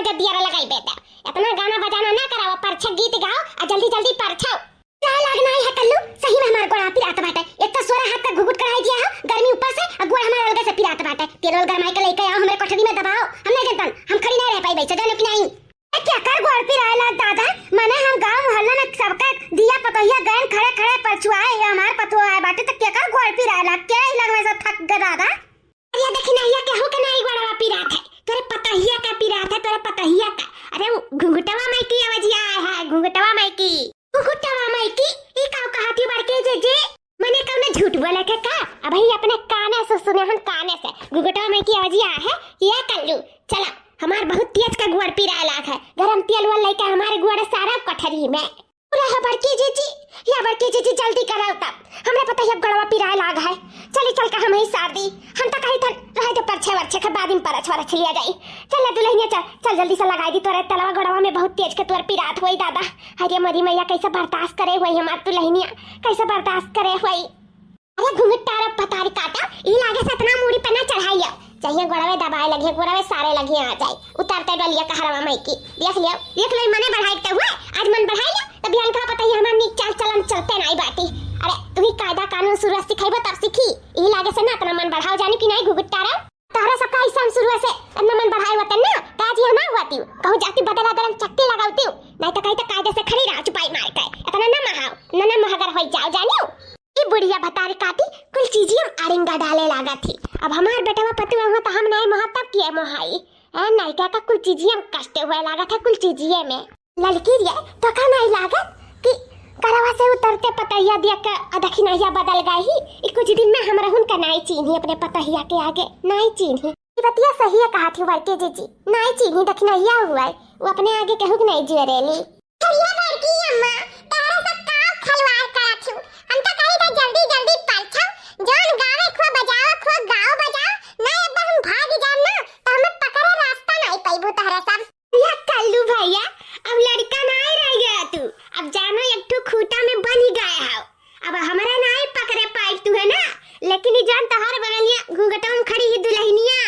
के दियारा लगाई बेटा। इतना गाना बजाना ना कराओ, परछा गीत गाओ और जल्दी जल्दी परछाओ। क्या लगना है कल्लू, सही में हमार गोड़ा पिरात बाटे। एक तो सोरा हाथ का घुघुट कराई दिया है गर्मी ऊपर से, और गोड़ा हमारा अलग से पिरात बाटे। तेल गरमाई के लेके आओ हमारे कोठरी में दबाओ। हम नहीं जानतन, हम खड़ी नहीं रह पाई बैठ जानो कि नहीं। क्या कर गोड़ पिराला दादा, माने हम गांव मोहल्ला में सबका दिया पतोहिया गैन खड़े खड़े परछुआए हमार पतो आए बाटे। तो क्या कर गोड़ पिराला, क्या लग में सब थक गया दादा। अरे देखी नहीं या कहू के नहीं गोड़ा पिरात है, तेरे पतोहिया का पिरात है, तेरे पतोहिया का। अरे घुंघटवा माई की आवाजिया है, घुंघटवा माई की, घुंघटवा माई की। ई का कहती बड़के जे मने कौन झूठ बोले के का। अब ही अपने काने से सुने, हम काने से घुंघटवा माई की आवाजिया है। ये कल्लू चला, हमार बहुत तेज का गुड़ पिरा लाख है, गरम तेल वाला लेके हमारे गुड़ सारा कोठरी में पूरा है। बड़की जीजी या बड़की जीजी जल्दी कराओ, तब हमरे पता है गड़वा पिरा लाग है। चली चल का हम ही शादी, हम तो कहीं था रहे तो परछे वर्छे के बाद में परछ वरछ लिया जाई। चल दुल्हनिया चल चल जल्दी से लगाई दी तोरे तलवा गड़वा में बहुत तेज के तोर पिरात होई दादा। अरे मरी मैया कैसे बर्दाश्त करे हुई हमार दुल्हनिया, कैसे बर्दाश्त करे हुई। अरे घुंघट तारा पतारी काटा, ई लागे से इतना मूड़ी पे ना चढ़ाइयो, चाहिए गोड़वे दबाए लगे, गोड़वे सारे लगे आ जाए। उतारते डलिया का हरवा मई की देख लियो मने बढ़ाइते हुए आज मन बढ़ाई लियो। तब बिहान का पता है हमार नीक चाल चलन चलते नहीं बाटी। अरे तुम्ही कायदा कानून शुरू सिखाइबो तब सीखी। ई लागे से ना इतना मन बढ़ाओ जानी कि नहीं घुघुट तारा तोहरा सबका ऐसा शुरू से इतना मन बढ़ाई होते ना ताजी हम होती कहू जाती बदला दरम चट्टी लगावती नहीं तो कहीं तो कायदे से खड़ी रह चुपाई मार के इतना ना महाव ना महगर हो जाओ जानियो। ई बुढ़िया बतारी काटी कुल चीजियों आरिंगा डाले लागा थी। अब हमार बेटवा पतुआ हुआ तो हम नहीं महतब किए मोहाई ए नहीं क्या का कुल चीजियों कष्टे हुए लागा था। कुल चीजिए में लड़की रे तो का नहीं लागा कि करवा से उतरते पतहिया दिया का दक्षिणहिया बदल गई। कुछ दिन में हम रहूं का नहीं चीनी अपने पतहिया के आगे नहीं चीनी। ये बतिया सही है कहा थी वर्के जीजी, नहीं चीनी दक्षिणहिया हुआ है वो अपने आगे कहू कि नहीं जुरेली। चलिए लड़की अम्मा तारा सब काव खलवार करा थी, हम तो कही था जल्दी जल्दी परछाओ जोन गावे खो बजाओ खो गाओ बजाओ ना एक बार हम भाग जाम ना तो हमें पकड़े रास्ता नहीं पाइबो तारा सब। या कल्लू भैया अब लड़का नहीं रह गया तू, अब जानो एक तो खूटा में बन ही गया है। अब हमारा नहीं पकड़े पाई तू है ना, लेकिन ये जान तोहर बगलिया घूंघटों में खड़ी ही दुल्हनिया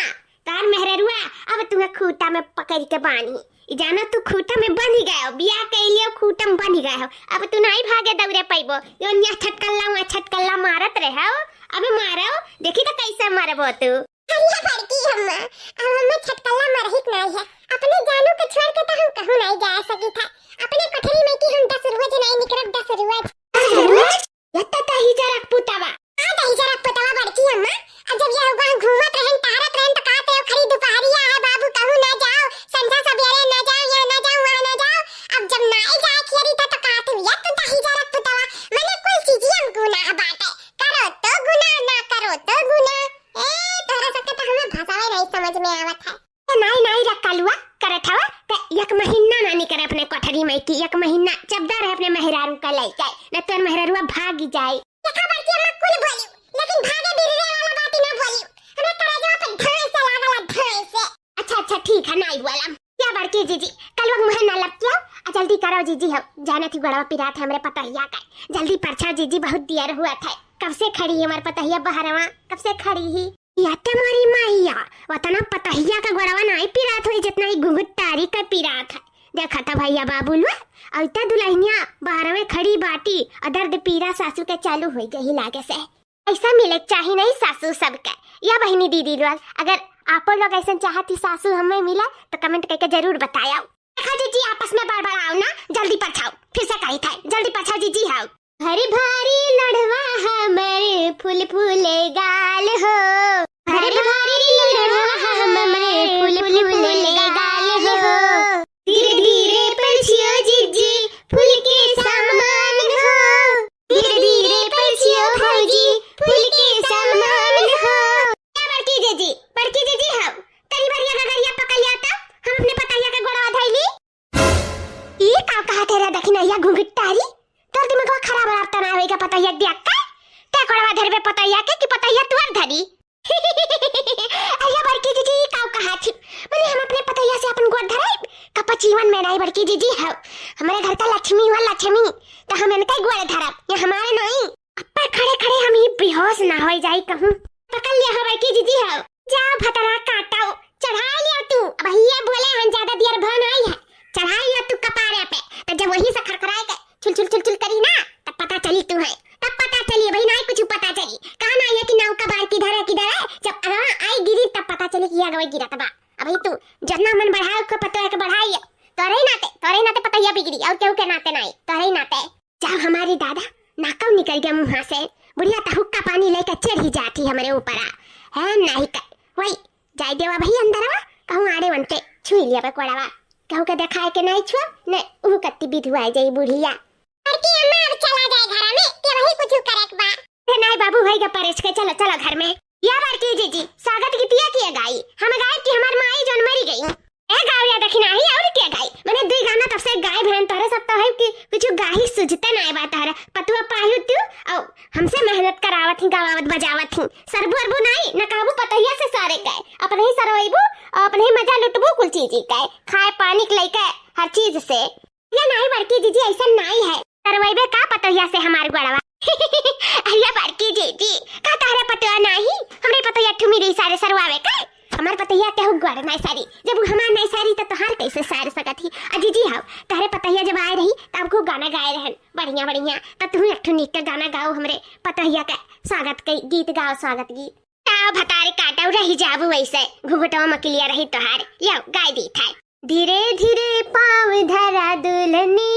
तार मेहरुआ अब तुम्हें खूटा में पकड़ के बानी। ये जानो तू खूटा में बन ही गया हो, बियाह के लिए खूटा में बन ही गया हो। अब तू नहीं भागे दौड़े पाइबो, यो न्या छटकल्ला मारत रहे हो। अब मारो देखी तो कैसे मारबो तू। अरे बड़की अम्मा अब हमें छटकल्ला मारहित नहीं है, अपने जानू के छोड़ के तो हम कहूं नहीं जा सकी था। अपने कोठरी में की हम 10 रोज नहीं निकलब 10 रोज लत्ता ता ही जरा पुतावा आ दही जरा पुतावा बड़की अम्मा। अब जब ये होगा घूमत रहन तारत रहन तो कहते हो खरी दोपहरिया है बाबू कहूं ना जाओ संजा सवेरे ना जाओ या ना जाओ वहां ना जाओ। अब जब ना जाए खरी तो कहते हो या तो दही जरा पुतावा मने कोई चीज हम गुनाह बाटे, करो तो गुनाह ना करो तो गुनाह। ए तोरा सबके तो हमें भाषाएं नहीं समझ में आवत है। नहीं रखलुआ करत हवा त एक महीना ना निकरे अपने कोठरी में की एक महीना चबदार है अपने मेहरारू का ले जाए न तो मेहरारूआ भाग जाए। देखा बड़की अम्मा कुल बोली लेकिन भागे बिररे वाला बात ना बोली, हमें करेजा पे ढाई से लागला ढाई से। अच्छा ठीक है नहीं बोला। क्या बड़की जीजी कल वो मुंह ना लपटियो आ जल्दी करो जीजी हो जाना थी गड़वा पिरात हमरे पतहिया का जल्दी परछा जीजी बहुत देर हुआ था। कब से खड़ी है हमारे पतहिया बहरवा कब से खड़ी ही या तुम्हारी माहिया वतना पतहिया का गड़वा नहीं पिरात हुई जितना ही घुंघट तारी का पिरात है। देखा था भैया बाबू लो अइता दुल्हनिया बाहर में खड़ी बाटी और दर्द पीरा सासू के चालू हो गई लागे से। ऐसा मिले चाहिए नहीं सासू सबके या बहनी दीदी लोग, अगर आप लोग ऐसा चाहती सासू हमें मिला तो कमेंट करके जरूर बताओ। देखा जीजी आपस में बार आओ ना जल्दी परछाओ फिर से कही था जल्दी परछाओ जीजी हाओ। हरी भारी लड़वा हमारे फूल फूले गाल हो, हरी भारी लड़वा हमारे फूल फूले गाल हो, धीरे धीरे परछियो जीजी फूल के समान हो, धीरे धीरे परछियो भौजी फूल के समान हो। क्या बड़की जीजी हो तेरी भरिया गगरिया पकड़ लिया था हम अपने पतैया का गोड़ा धैली। ये का कहा तेरा दक्षिणहिया घुंघट तारी तोर दिमाग खराब रास्ता ना होएगा पतैया दिया का ते गोड़वा धरबे पतैया के कि पतैया तुअर धरी। अरे बड़की जीजी का कहा थी मैंने हम अपने पतैया से अपन गोड़ धराई कपा जीवन में नहीं बड़की जीजी हो हमारे घर का लक्ष्मी हुआ लक्ष्मी तो हम इनका गोड़ धरब ये हमारे नहीं। अप्पा खड़े खड़े हम ही बेहोश ना हो जाई कहूं पकड़ लिया हो बड़की जीजी हो जाओ भतरा काटाओ चढ़ा लिया तू। अब भैया बोले हम ज्यादा देर भन आई है, चढ़ा लिया तू कपारे पे। तो जब वहीं से खरखराए के चुल चुल चुल चुल करी ना, तब पता चली तू है, तब पता चली भाई नहीं कुछ पता चली। कहां ना है कि नाव का बार किधर है। जब आई गिरी तब पता चले कि आगे गिरा तबा। अभी तू जितना मन बढ़ाए उसको पता है कि बढ़ाई तोरे नाते पता है बिगड़ी और केहू के नाते नहीं, तोरे नाते। जब हमारी दादा नाकव निकल गया मुंह से, बुढ़िया तो हुक्का पानी लेकर चढ़ ही जाती हमारे ऊपर है नहीं कर वही जाय देवा भाई अंदर कहूँ आड़े बनते छुई लिया पकोड़ावा कहूँ के दिखाए के नहीं छुआ नहीं ऊ कत्ती विधवा जाई बुढ़िया। और की अम्मा अब चला जाए घर में के वही कुछ करे के बा नहीं बाबू भाई का परेश के चलो चलो घर में। या बार की जी स्वागत की पिया किया गाई हम गाय की हमार माई जन मरी गई ए गाँव या दखिना ही और क्या गाय मैंने दुई गाना तब से गाय भैन तोरे सब तो है कि कुछ गाही सुझते नहीं बात है पतुआ पायु तू औ हमसे मेहनत करावत ही गावत बजावत ही सरबू अरबू नहीं न कहबू पतैया से सारे गए अपने ही सरवैबू अपने ही मजा लुटबू कुल चीज के खाए पानी के लेके हर चीज से ये नहीं बड़की जीजी ऐसा नहीं है सरवैबे का पतैया से हमार गड़वा अल्लाह बड़की जीजी का तारे पतैया नहीं हमरे पतैया ठुमी रही सारे सरवावे का हमार पतैया केहू गड़ नहीं सारी जब हमार नहीं सारी तो तोहार कैसे सार सकत ही अजी जी हां तारे पतैया जब आए रही तब को गाना गाए रहन बढ़िया बढ़िया तो तू एक ठो नीक गाना गाओ हमरे पतैया का स्वागत के गीत गाओ स्वागत गीत ताव भतारे काटौ रही जाबू वैसे घुघुटवा मकिलिया रही तोहार यो गाय दी था धीरे धीरे पाँव धरा दुल्हनी